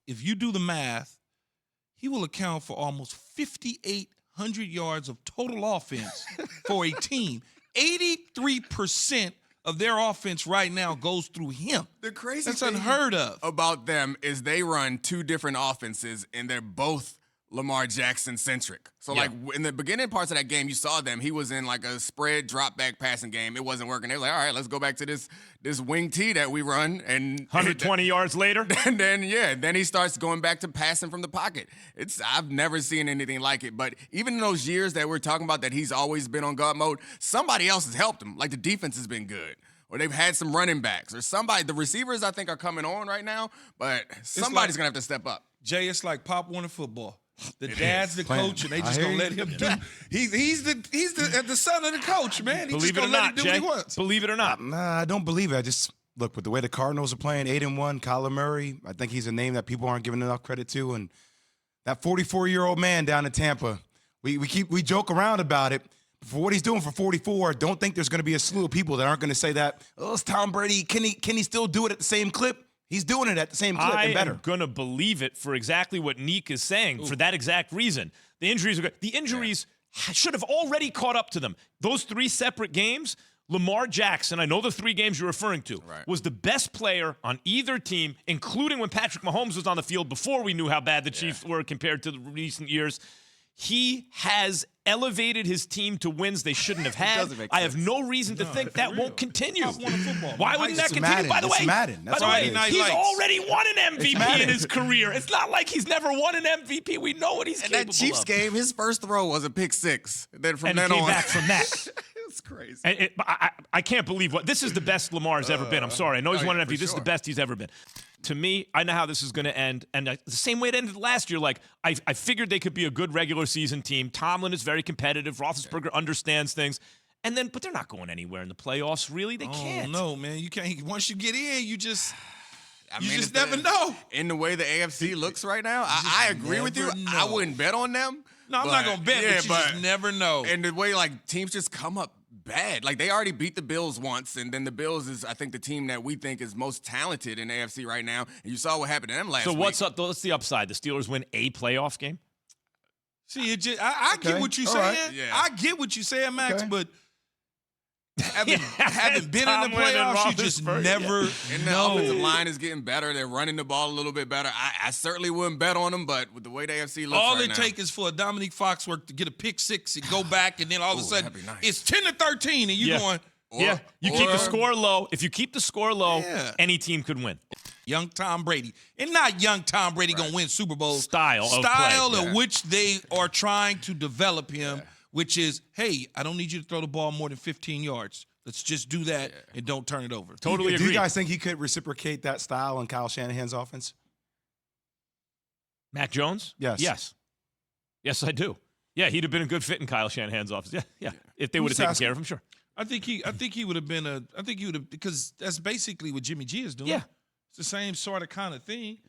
if you do the math, he will account for almost 5,800 yards of total offense for a team. 83% of their offense right now goes through him. The crazy That's thing unheard of about them is they run two different offenses, and they're both Lamar Jackson centric. So like in the beginning parts of that game, you saw them. He was in like a spread drop back passing game. It wasn't working. They were like, all right, let's go back to this wing tee that we run. And 120 yards later. And then he starts going back to passing from the pocket. I've never seen anything like it. But even in those years that we're talking about that he's always been on guard mode, somebody else has helped him. Like the defense has been good. Or they've had some running backs. Or somebody, the receivers I think are coming on right now, but somebody's going to have to step up. Jay, it's like Pop Warner football. The dad's the coach, and they just gonna let him do. He's the son of the coach, man. He's Believe just it or gonna let not, him do Jay. what he wants. Believe it or not. Nah, I don't believe it. I just look with the way the Cardinals are playing, 8-1. Kyler Murray, I think he's a name that people aren't giving enough credit to, and that 44-year-old man down in Tampa, we joke around about it. For what he's doing for 44, don't think there's going to be a slew of people that aren't going to say that. Oh, it's Tom Brady. Can he still do it at the same clip? He's doing it at the same clip and better. I'm going to believe it for exactly what Neek is saying, for that exact reason. The injuries are good. The injuries should have already caught up to them. Those 3 separate games, Lamar Jackson, I know the 3 games you're referring to, was the best player on either team, including when Patrick Mahomes was on the field before we knew how bad the Chiefs were compared to the recent years. He has elevated his team to wins they shouldn't have had. I have no reason to think that won't continue. Why wouldn't that continue? By the way, he's already won an MVP in his career. It's not like he's never won an MVP. We know what he's capable of. And that Chiefs game, his first throw was a pick 6. Then from and then he came on, back from that. It's crazy. And I can't believe this is the best Lamar's ever been. I'm sorry. I know he's won an MVP. This is the best he's ever been. To me, I know how this is going to end. And the same way it ended last year. Like, I figured they could be a good regular season team. Tomlin is very competitive. Roethlisberger understands things. But they're not going anywhere in the playoffs, really. They can't. No, man. You can't. Once you get in, you just never know. In the way the AFC looks right now, I agree with you. I wouldn't bet on them. No, I'm not going to bet, but you just never know. And the way, like, teams just come up bad. Like, they already beat the Bills once, and then the Bills is, I think, the team that we think is most talented in the AFC right now. And you saw what happened to them last week. So what's the upside? The Steelers win a playoff game? See, I get what you're saying. Right. Yeah. I get what you're saying, Max, but having been in the playoffs, you just never know. And the offensive line is getting better. They're running the ball a little bit better. I certainly wouldn't bet on them, but with the way the AFC looks all it takes is for a Domonique Foxworth to get a pick 6 and go back, and then all of a sudden it's 10-13, and you're going. You keep the score low. If you keep the score low, any team could win. Young Tom Brady. And not young Tom Brady going to win Super Bowl. Style in which they are trying to develop him. Which is, hey, I don't need you to throw the ball more than 15 yards. Let's just do that and don't turn it over. Totally agree. Do you guys think he could reciprocate that style in Kyle Shanahan's offense? Mac Jones? Yes. Yes, I do. Yeah, he'd have been a good fit in Kyle Shanahan's offense. Yeah. If they would have taken care of him, sure. I think he would have been because that's basically what Jimmy G is doing. Yeah. It's the same sort of kind of thing.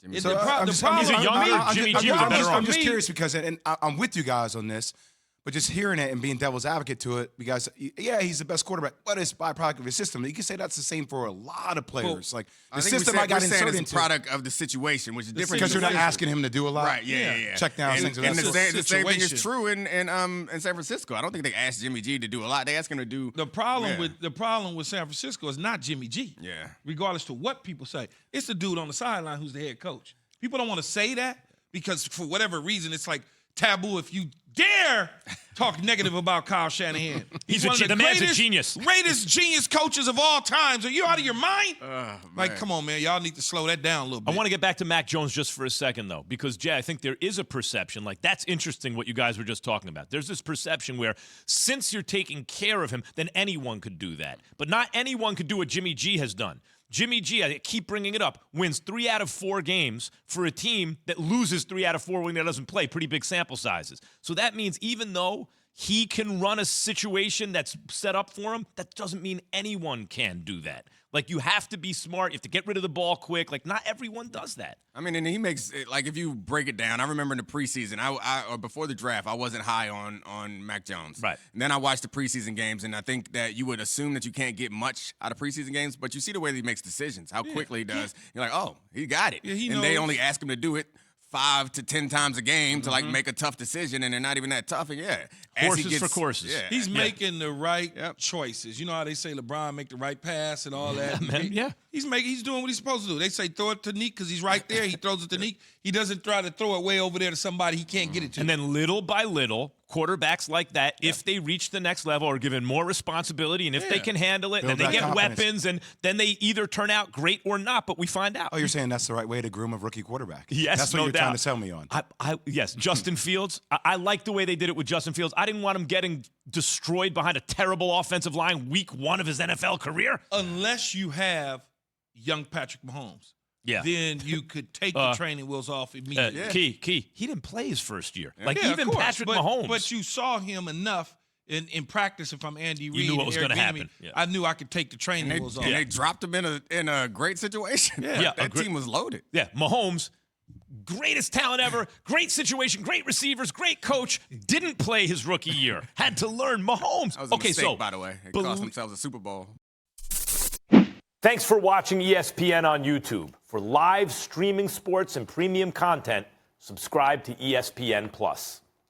He's a younger Jimmy G was a better I'm just curious because, and I'm with you guys on this, but just hearing it and being devil's advocate to it, because, he's the best quarterback, but it's byproduct of his system. You can say that's the same for a lot of players. Like, the system I got inserted into. It's a product of the situation, which is different. Because you're not asking him to do a lot. Right, yeah. Check down things. And the same thing is true in San Francisco. I don't think they asked Jimmy G to do a lot. They asked him to do. The problem with San Francisco is not Jimmy G. Yeah. Regardless to what people say. It's the dude on the sideline who's the head coach. People don't want to say that because for whatever reason, it's like taboo if you dare talk negative about Kyle Shanahan. He's the man's a genius. Greatest genius coaches of all times. Are you out of your mind? Come on, man. Y'all need to slow that down a little bit. I want to get back to Mac Jones just for a second, though, because, Jay, I think there is a perception. Like, that's interesting what you guys were just talking about. There's this perception where since you're taking care of him, then anyone could do that. But not anyone could do what Jimmy G has done. Jimmy G, I keep bringing it up, wins 3 out of 4 games for a team that loses 3 out of 4 when he doesn't play. Pretty big sample sizes. So that means even though he can run a situation that's set up for him, that doesn't mean anyone can do that. Like, you have to be smart. You have to get rid of the ball quick. Like, not everyone does that. I mean, and he makes it, like, if you break it down, I remember in the preseason, or before the draft, I wasn't high on Mac Jones. Right. And then I watched the preseason games, and I think that you would assume that you can't get much out of preseason games, but you see the way that he makes decisions, how quickly he does. You're like, oh, he got it. Yeah, he and they knows. only ask him to do it 5 to 10 times a game to, like, make a tough decision, and they're not even that tough. And, yeah. as he Horses for courses. Yeah. He's making the right choices. You know how they say LeBron make the right pass and all that? man, yeah. He's doing what he's supposed to do. They say throw it to Neek because he's right there. He throws it to Neek. He doesn't try to throw it way over there to somebody he can't get it to. And then little by little, quarterbacks like that, if they reach the next level, are given more responsibility, and if they can handle it, Build then they that get confidence. weapons, and then they either turn out great or not, but we find out. Oh, you're saying that's the right way to groom a rookie quarterback? Yes, that's what no you're doubt. trying to sell me on. Yes, Justin Fields. I like the way they did it with Justin Fields. I didn't want him getting destroyed behind a terrible offensive line week 1 of his NFL career. Unless you have young Patrick Mahomes. Yeah. Then you could take the training wheels off immediately. Key. He didn't play his first year. Like, Yeah, even of course, Patrick but, Mahomes. But you saw him enough in practice. If I'm Andy Reid, knew what and was Eric gonna Bieniemy, happen. Yeah. I knew I could take the training And wheels off. they dropped him in a great situation. Yeah, that team was loaded. Yeah, Mahomes, greatest talent ever, great situation, great receivers, great coach, didn't play his rookie year. Had to learn Mahomes. That was a Okay, mistake, so by the way. It cost themselves a Super Bowl. thanks for watching ESPN on YouTube. For live streaming sports and premium content, subscribe to ESPN Plus.